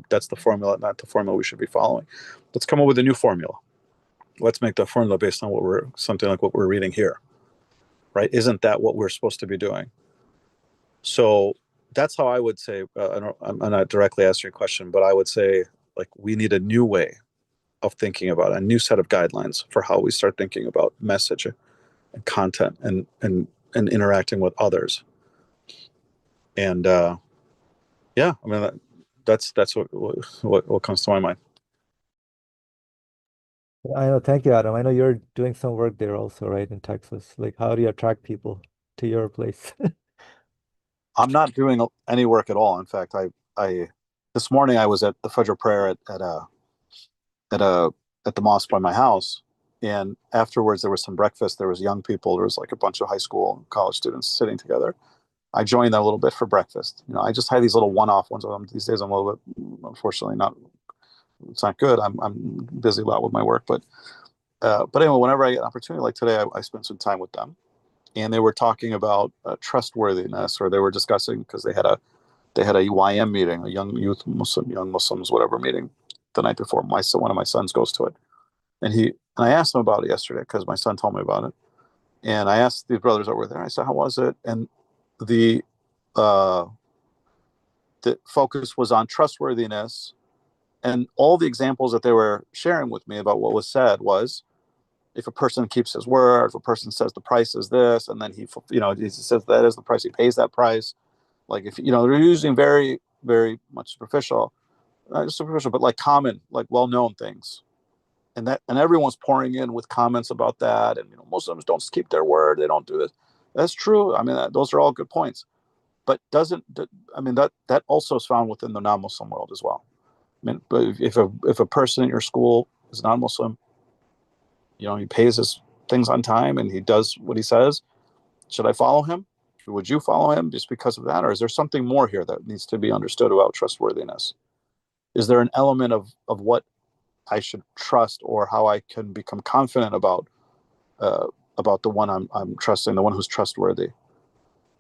that's the formula, not the formula we should be following. Let's come up with a new formula. Let's make the formula based on something like what we're reading here, right? Isn't that what we're supposed to be doing? So that's how I would say, I'm not directly answering your question, but I would say like we need a new way of thinking about a new set of guidelines for how we start thinking about message and content and interacting with others. And yeah, I mean that's what comes to my mind. I know. Thank you, Adam. I know you're doing some work there also, right, in Texas. Like, how do you attract people to your place? I'm not doing any work at all. In fact, I this morning I was at the Fajr prayer at the mosque by my house, and afterwards there was some breakfast. There was young people. There was like a bunch of high school and college students sitting together. I joined them a little bit for breakfast. I just had these little one-off ones. These days I'm a little bit, unfortunately, not. It's not good. I'm busy a lot with my work, but anyway, whenever I get an opportunity like today, I spend some time with them, and they were talking about trustworthiness, or they were discussing, because they had a YM meeting, a young Muslims, whatever meeting, the night before. One of my sons goes to it, and I asked him about it yesterday because my son told me about it, and I asked these brothers that were there. I said, "How was it?" And the focus was on trustworthiness, and all the examples that they were sharing with me about what was said was, if a person keeps his word, if a person says the price is this, and then he says that is the price, he pays that price. Like, if they're using very, very much superficial, not just superficial, but like common, like well-known things, and everyone's pouring in with comments about that. And Muslims don't keep their word; they don't do this. That's true. I mean, those are all good points. But that also is found within the non-Muslim world as well. I mean, but if a person in your school is non-Muslim, he pays his things on time and he does what he says, should I follow him? Would you follow him just because of that? Or is there something more here that needs to be understood about trustworthiness? Is there an element of what I should trust, or how I can become confident uh, about the one I'm trusting, the one who's trustworthy.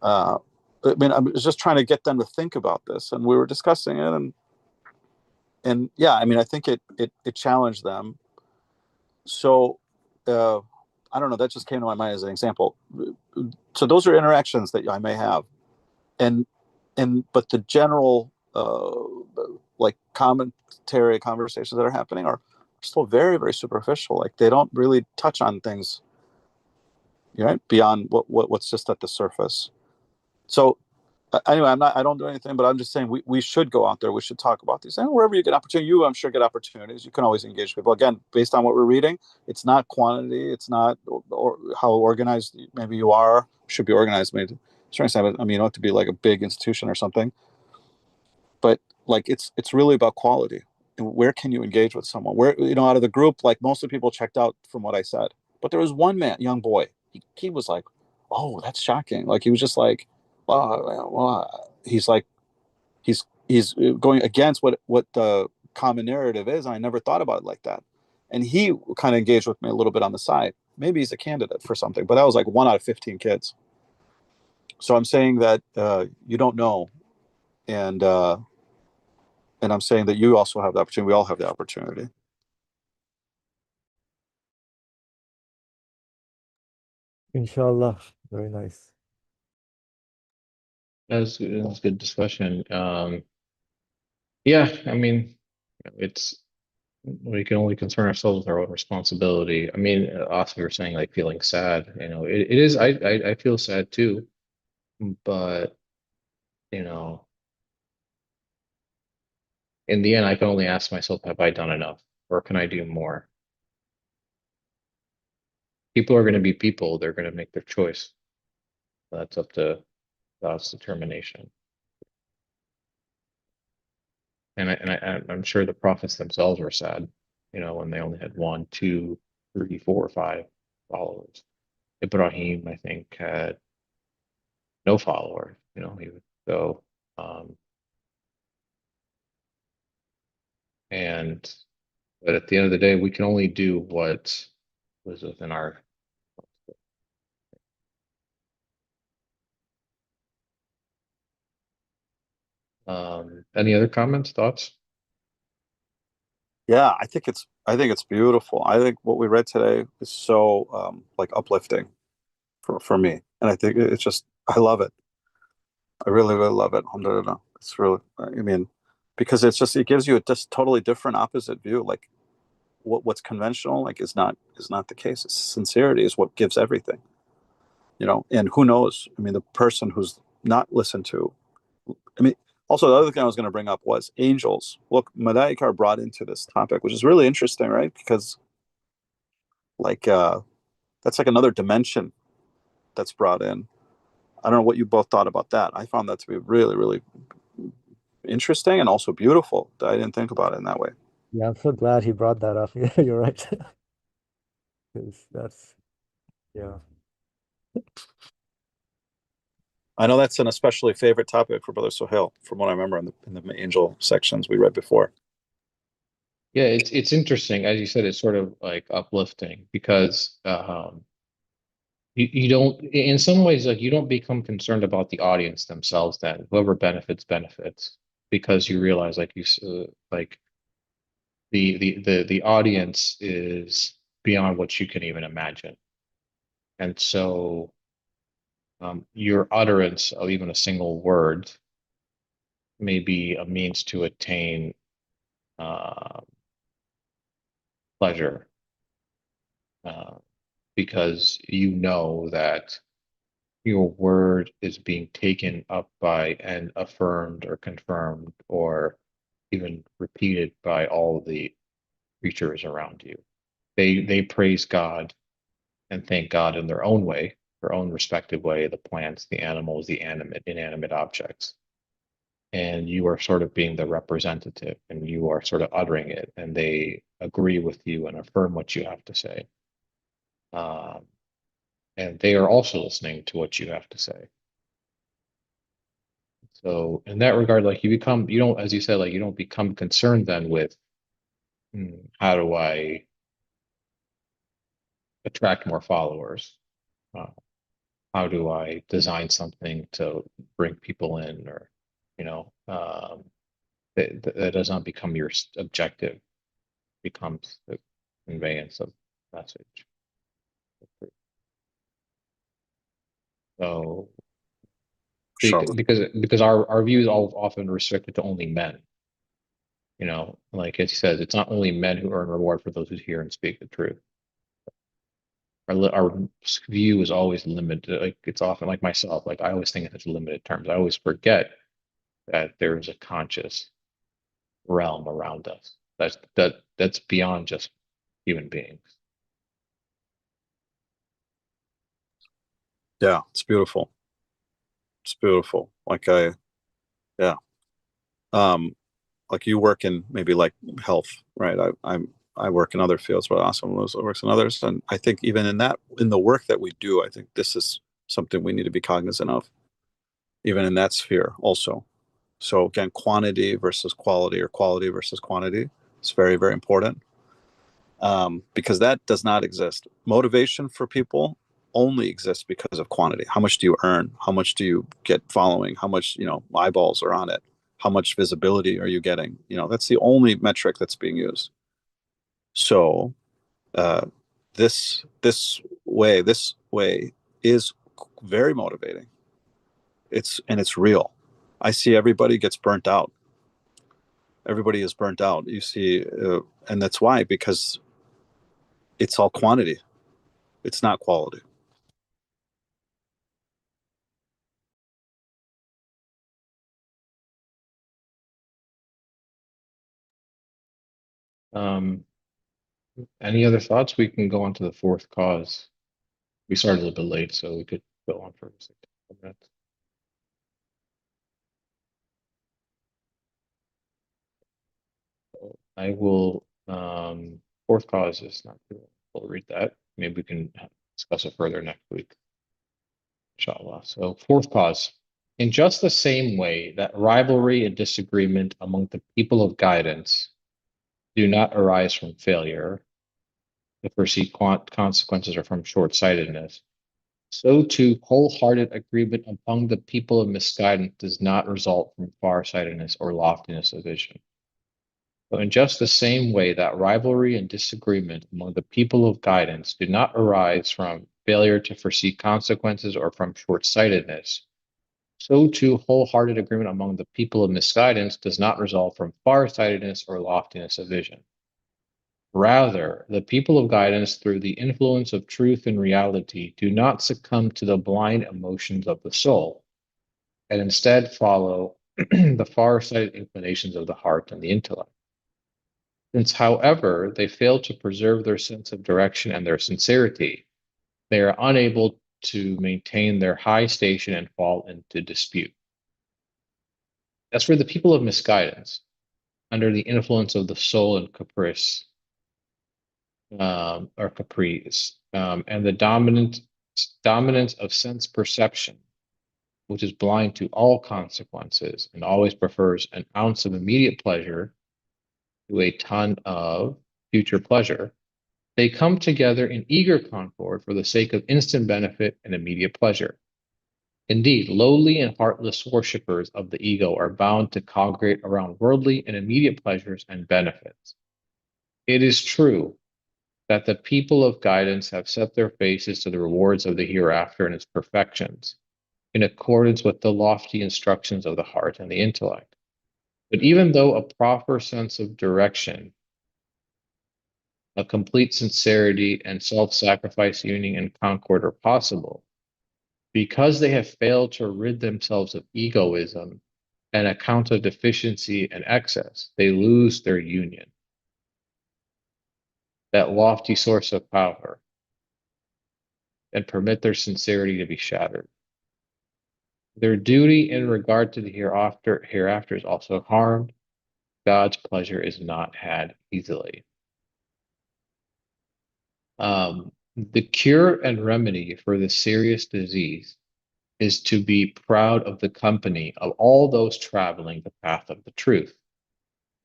Uh, I mean, I was just trying to get them to think about this, and we were discussing it, and yeah, I mean, I think it challenged them. So I don't know. That just came to my mind as an example. So those are interactions that I may have, and but the general like commentary conversations that are happening are still very very superficial. Like they don't really touch on things, right, beyond what's just at the surface. So anyway, I don't do anything, but I'm just saying we should go out there. We should talk about these, and wherever you get opportunity, I'm sure get opportunities. You can always engage people. Again, based on what we're reading, it's not quantity, it's not or how organized maybe you are should be organized. Maybe I mean, you don't have to be like a big institution or something, but like it's really about quality. And where can you engage with someone? Where, out of the group, like most of the people checked out from what I said, but there was one man, young boy. He was like, "Oh, that's shocking!" Like he was just like, "Wow." He's like, he's going against what the common narrative is. And I never thought about it like that. And he kind of engaged with me a little bit on the side. Maybe he's a candidate for something, but that was like 1 out of 15 kids. So I'm saying that you don't know, and I'm saying that you also have the opportunity. We all have the opportunity. Inshallah. Very nice. That was good discussion. Yeah, I mean, it's we can only concern ourselves with our own responsibility. I mean, also you're saying like feeling sad. It is. I feel sad too, but you know, in the end, I can only ask myself, have I done enough, or can I do more? People are going to be people. They're going to make their choice. That's up to God's determination. I'm sure the prophets themselves were sad, when they only had one, two, three, four, five followers. Ibrahim, I think, had no followers. He would go, um, and but at the end of the day, we can only do what was within our. Any other comments, thoughts? Yeah, I think it's beautiful. I think what we read today is so like uplifting for me, and I think it's just I love it. I really really love it. Alhamdulillah. It's really, I mean, because it gives you a just totally different opposite view. Like what's conventional like is not the case. Sincerity is what gives everything. And who knows? I mean, the person who's not listened to. I mean, also the other thing I was going to bring up was angels. Look, malaika are brought into this topic, which is really interesting, right? Because like that's like another dimension that's brought in. I don't know what you both thought about that. I found that to be really, really interesting and also beautiful. I didn't think about it in that way. Yeah, I'm so glad he brought that up. Yeah, you're right. 'Cause that's yeah. I know that's an especially favorite topic for Brother Sohail, from what I remember in the angel sections we read before. Yeah, it's interesting. As you said, it's sort of like uplifting because you don't, in some ways, like you don't become concerned about the audience themselves. Then whoever benefits, because you realize, like like the audience is beyond what you can even imagine, and so your utterance of even a single word may be a means to attain uh, pleasure, uh, because you know that your word is being taken up by and affirmed or confirmed or even repeated by all the creatures around you. They praise God and thank God in their own way, their own respective way, the plants, the animals, the inanimate objects. And you are sort of being the representative and you are sort of uttering it, and they agree with you and affirm what you have to say. Um, and they are also listening to what you have to say. So in that regard, like you don't, as you said, like you don't become concerned then with how do I attract more followers? Uh, how do I design something to bring people in, or that does not become your objective, it becomes the conveyance of message. So Sure. because our view is all often restricted to only men. Like it says, it's not only men who earn reward for those who hear and speak the truth. Our view is always limited. Like it's often like myself, like I always think in such limited terms. I always forget that there is a conscious realm around us. That's beyond just human beings. Yeah, it's beautiful. It's beautiful. Yeah. Um, like you work in maybe like health, right? I work in other fields, but Awesome also works in others. And I think even in the work that we do, I think this is something we need to be cognizant of, even in that sphere also. So again, quantity versus quality, or quality versus quantity, is very, very important, because that does not exist. Motivation for people only exists because of quantity. How much do you earn? How much do you get following? How much, eyeballs are on it? How much visibility are you getting? That's the only metric that's being used. So uh, this way is very motivating. It's real. I see everybody gets burnt out. Everybody is burnt out. You see, and that's why, because it's all quantity. It's not quality. Um, any other thoughts? We can go on to the fourth cause. We started a little bit late, so we could go on for like 10 minutes. So I will. Fourth cause is not good. We'll read that. Maybe we can discuss it further next week, inshallah. So, fourth cause. In just the same way that rivalry and disagreement among the people of guidance do not arise from failure, the perceived consequences are from short-sightedness, so too wholehearted agreement among the people of misguidance does not result from far-sightedness or loftiness of vision. So in just the same way that rivalry and disagreement among the people of guidance do not arise from failure to foresee consequences or from short-sightedness, so too wholehearted agreement among the people of misguidance does not result from far-sightedness or loftiness of vision. Rather, the people of guidance, through the influence of truth and reality, do not succumb to the blind emotions of the soul, and instead follow the far-sighted inclinations of the heart and the intellect. Since, however, they fail to preserve their sense of direction and their sincerity, they are unable to maintain their high station and fall into dispute. As for the people of misguidance, under the influence of the soul and caprice, and the dominance of sense perception, which is blind to all consequences and always prefers an ounce of immediate pleasure to a ton of future pleasure, they come together in eager concord for the sake of instant benefit and immediate pleasure. Indeed, lowly and heartless worshippers of the ego are bound to congregate around worldly and immediate pleasures and benefits. It is true that the people of guidance have set their faces to the rewards of the hereafter and its perfections, in accordance with the lofty instructions of the heart and the intellect. But even though a proper sense of direction, a complete sincerity, and self-sacrifice, union, and concord are possible, because they have failed to rid themselves of egoism and account of deficiency and excess, they lose their union, that lofty source of power, and permit their sincerity to be shattered. Their duty in regard to the hereafter is also harmed. God's pleasure is not had easily. The cure and remedy for this serious disease is to be proud of the company of all those traveling the path of the truth,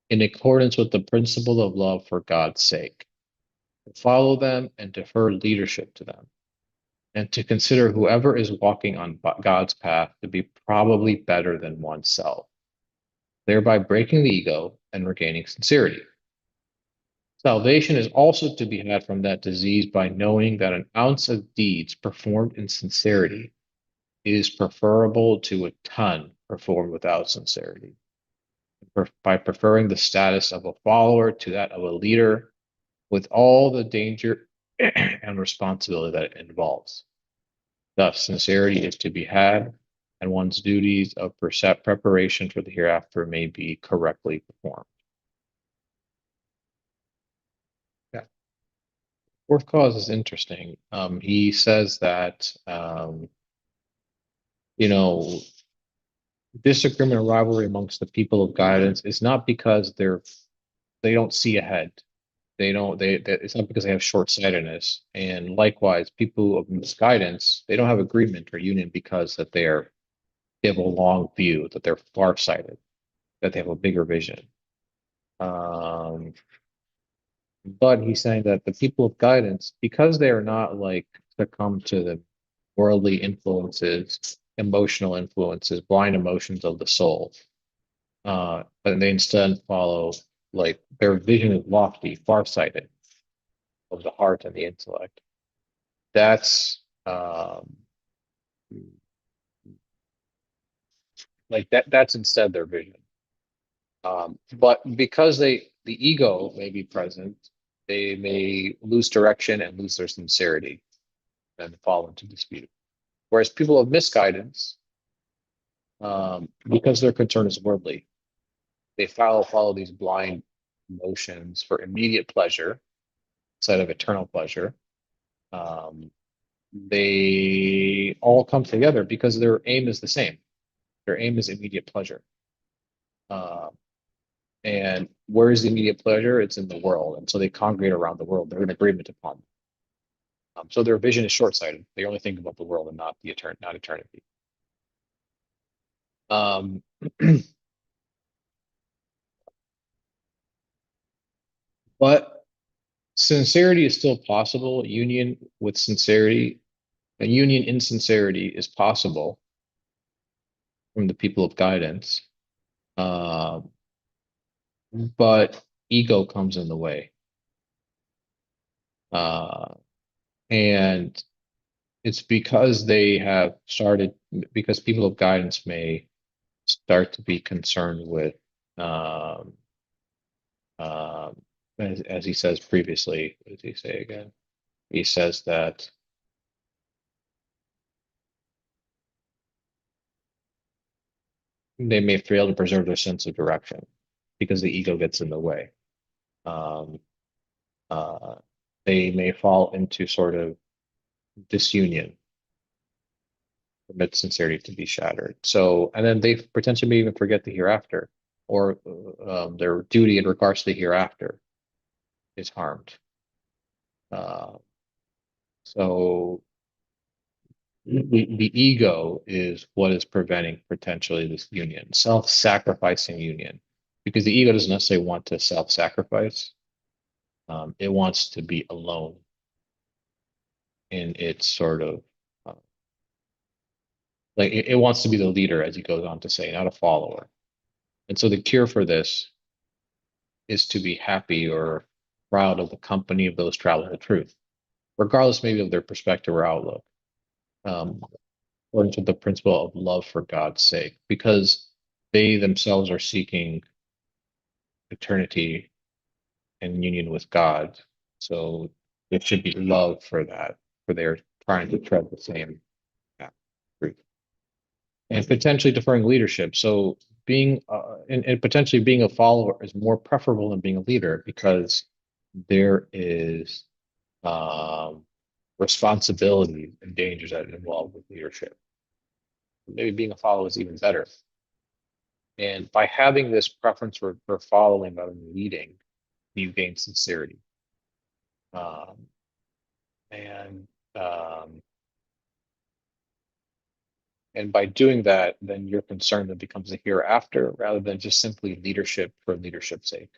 in accordance with the principle of love for God's sake, to follow them and defer leadership to them, and to consider whoever is walking on God's path to be probably better than oneself, thereby breaking the ego and regaining sincerity. Salvation is also to be had from that disease by knowing that an ounce of deeds performed in sincerity is preferable to a ton performed without sincerity. By preferring the status of a follower to that of a leader, with all the danger and responsibility that it involves. Thus, sincerity is to be had, and one's duties of preparation for the hereafter may be correctly performed. Yeah. Fourth cause is interesting. He says that, you know, disagreement and rivalry amongst the people of guidance is not because they don't see ahead. It's not because they have short-sightedness. And likewise, people of misguidance, they don't have agreement or union because that they have a long view, that they're farsighted, that they have a bigger vision. Um, but he's saying that the people of guidance, because they are not like succumb to the worldly influences, emotional influences, blind emotions of the soul, but they instead follow like their vision is lofty, farsighted of the heart and the intellect. That's that's instead their vision. But because the ego may be present, they may lose direction and lose their sincerity and fall into dispute. Whereas people of misguidance, because their concern is worldly, they follow these blind motions for immediate pleasure instead of eternal pleasure. Um, they all come together because their aim is the same. Their aim is immediate pleasure. Uh, and where is the immediate pleasure? It's in the world. And so they congregate around the world. They're in agreement upon it. So their vision is short-sighted. They only think about the world and not not eternity. Um, but sincerity is still possible. Union with sincerity, a union in sincerity is possible from the people of guidance. Um, but ego comes in the way. Uh, and it's because they have started, because people of guidance may start to be concerned with, um, as he says previously, what does he say again? He says that they may fail to preserve their sense of direction because the ego gets in the way. Um, uh, they may fall into sort of disunion, permit sincerity to be shattered. So, and then they potentially may even forget the hereafter, or their duty in regards to the hereafter is harmed. Uh, so the ego is what is preventing potentially this union, self-sacrificing union, because the ego doesn't necessarily want to self-sacrifice. It wants to be alone in its sort of uh, like it wants to be the leader, as he goes on to say, not a follower. And so the cure for this is to be happy or proud of the company of those traveling the truth, regardless maybe of their perspective or outlook, according to the principle of love for God's sake, because they themselves are seeking eternity and union with God. So there should be love for that, for they're trying to tread the same path, truth, and potentially deferring leadership. So being and potentially being a follower is more preferable than being a leader because there is um, responsibility and dangers that involve with leadership. Maybe being a follower is even better. And by having this preference for following rather than leading, you gain sincerity. Um, and um, And by doing that, then your concern then becomes a hereafter rather than just simply leadership for leadership's sake.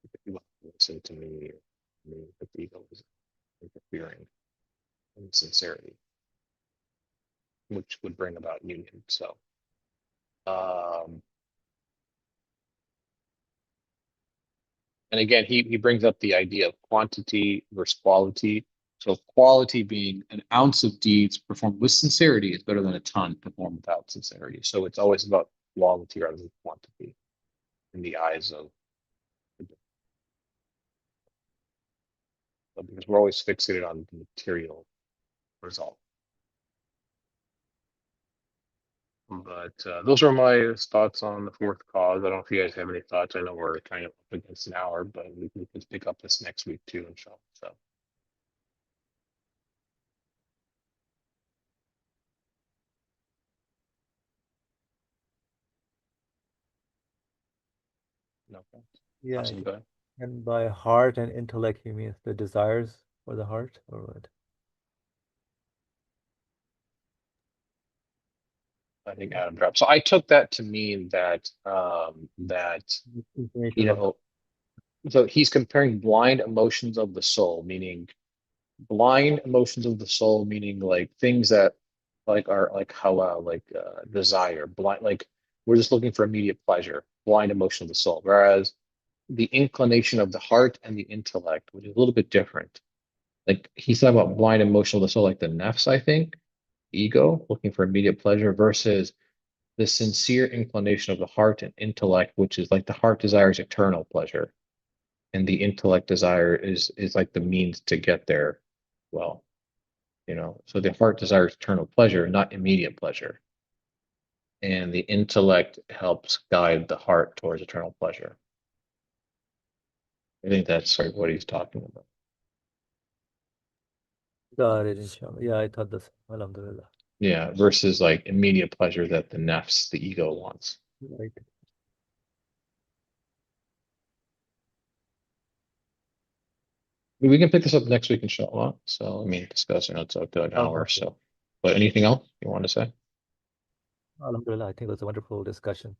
If you want to listen to me, or me, if the ego is interfering in sincerity, which would bring about union. So, um, and again, he brings up the idea of quantity versus quality. So quality being an ounce of deeds performed with sincerity is better than a ton performed without sincerity. So it's always about quality rather than quantity in the eyes of because we're always fixated on the material result. But those are my thoughts on the fourth cause. I don't know if you guys have any thoughts. I know we're kind of up against an hour, but we can pick up this next week too, inshallah. So no, Yeah, awesome. Go ahead. and by heart and intellect, he means the desires for the heart, or what? I think Adam dropped. So I took that to mean that you Information of know, so he's comparing blind emotions of the soul, meaning blind emotions of the soul, meaning like things that like are like hawa, like desire, blind, like we're just looking for immediate pleasure, blind emotion of the soul. Whereas the inclination of the heart and the intellect, which is a little bit different. Like he's talking about blind emotion of the soul, like the nafs, I think, ego, looking for immediate pleasure, versus the sincere inclination of the heart and intellect, which is like the heart desires eternal pleasure, and the intellect desire is like the means to get there. Well, so the heart desires eternal pleasure, not immediate pleasure, and the intellect helps guide the heart towards eternal pleasure. I think that's sort of what he's talking about. got it, inshallah. Yeah, I thought this. Alhamdulillah. Yeah, versus like immediate pleasure that the nafs, the ego wants. Right. We can pick this up next week, inshallah. So, I mean, discuss, it's up to an hour or Okay. so. But anything else you want to say? Alhamdulillah, I think it was a wonderful discussion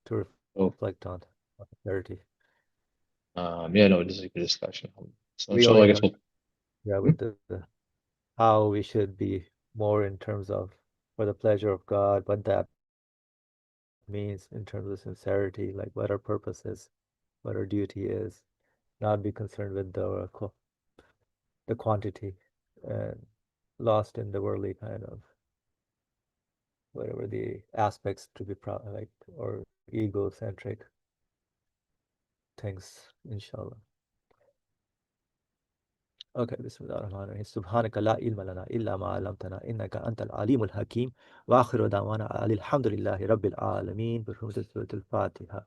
to Oh, reflect on clarity. yeah, no, this is a good discussion. So, We inshallah, I already guess know, we'll. yeah, with the how we should be more in terms of for the pleasure of God, what that means in terms of sincerity, like what our purpose is, what our duty is, not be concerned with the quantity and lost in the worldly kind of whatever the aspects to be proud like or egocentric things, inshallah. Okay, Bismillah ar-Rahman ar-Rahim. Subhanaka la ilma lana illa ma 'allamtana innaka antal alimul hakim. Wa akhiru da'wana alhamdulillahi rabbil alamin. Bi hurmati suratul Fatiha.